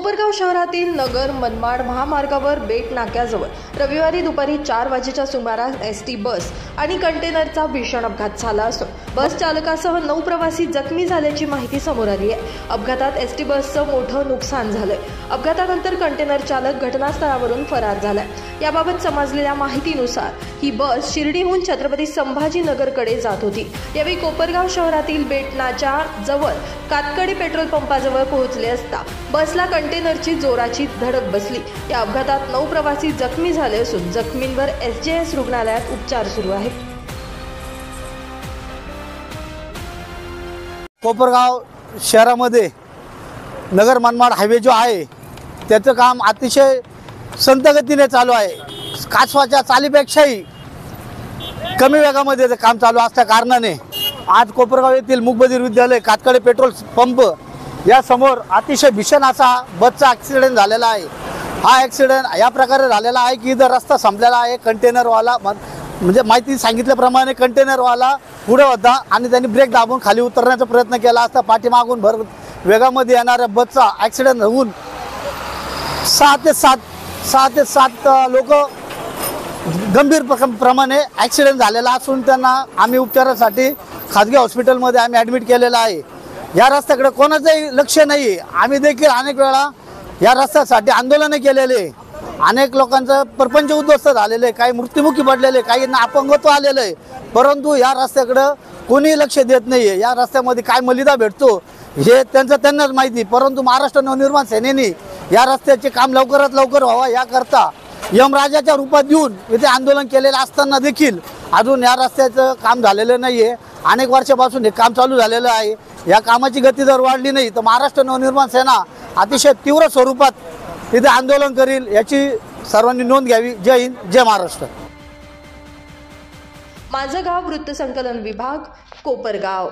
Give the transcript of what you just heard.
कोपरगाव शहरातील नगर मनमाड महामार्गावर बेट नाक्याजवळ रविवारी दुपारी 4 वाजेच्या सुमारास एसटी बस आणि कंटेनरचा भीषण अपघात झाला असून बस चालकासह 9 प्रवासी जखमी झाल्याची माहिती समोर आली आहे। अपघातात एसटी बसचं मोठं नुकसान झालंय। अपघातानंतर कंटेनर चालक घटनास्थळावरून फरार झालाय। याबाबत समजलेल्या माहितीनुसार ही बस शिर्डीहून छत्रपती संभाजीनगरकडे जात होती। यावेळी कोपरगाव शहरातील बेटनाच्या जवळ कातकडी पेट्रोल पंपाजवळ पोहोचले असता बसला कंटेनरची जोराची धडक बसली। या अपघातात 9 प्रवासी जखमी झाले असून जखमींवर एसजेएस रुग्णालयात उपचार सुरू आहेत। कोपरगाव शहरामध्ये नगर मनमाड हायवे जो आहे त्याचं काम अतिशय संथ गतीने चालू आहे। कासवाच्या चालीपेक्षाही कमी वेगामध्ये काम चालू असल्या कारणाने आज कोपरगाव येथील मूकबधीर विद्यालय कातकडी पेट्रोल पंप या समोर अतिशय भीषण असा बसचा ॲक्सिडेंट झालेला आहे। हा ॲक्सिडेंट या प्रकारे झालेला आहे की इथं रस्ता संपलेला आहे। कंटेनरवाला म्हणजे माहिती सांगितल्याप्रमाणे कंटेनरवाला पुढे होता आणि त्यांनी ब्रेक दाबून खाली उतरण्याचा प्रयत्न केला असता पाठीमागून भर वेगामध्ये येणाऱ्या बसचा ॲक्सिडेंट होऊन 6 ते 7 लोक गंभीर प्रमाणे ॲक्सिडेंट झालेला असून त्यांना आम्ही उपचारासाठी खाजगी हॉस्पिटलमध्ये आम्ही ॲडमिट केलेलं आहे। या रस्त्याकडे कोणाचंही लक्ष नाही आहे। आम्ही देखील अनेक वेळा या रस्त्यासाठी आंदोलने केलेले, अनेक लोकांचं परपंच उद्ध्वस्त झालेलं आहे, काही मृत्युमुखी पडलेले, काहींना अपंगत्व आलेलं आहे, परंतु या रस्त्याकडं कोणीही लक्ष देत नाही आहे। या रस्त्यामध्ये काय मलिदा भेटतो हे त्यांनाच माहिती, परंतु महाराष्ट्र नवनिर्माण सेनेने या रस्त्याचे काम लवकरात लवकर व्हावा याकरता यमराजाच्या रूपात येऊन इथे आंदोलन केलेलं असताना देखील अजून या रस्त्याचं काम झालेलं नाही आहे। अनेक वर्षापासून हे काम चालू झालेलं आहे। या कामाची गती जर वाढली नाही तर महाराष्ट्र नवनिर्माण सेना अतिशय तीव्र स्वरूपात इथे आंदोलन करील याची सर्वांनी नोंद घ्यावी। जय हिंद, जय महाराष्ट्र। माझं गाव वृत्तसंकलन विभाग, कोपरगाव।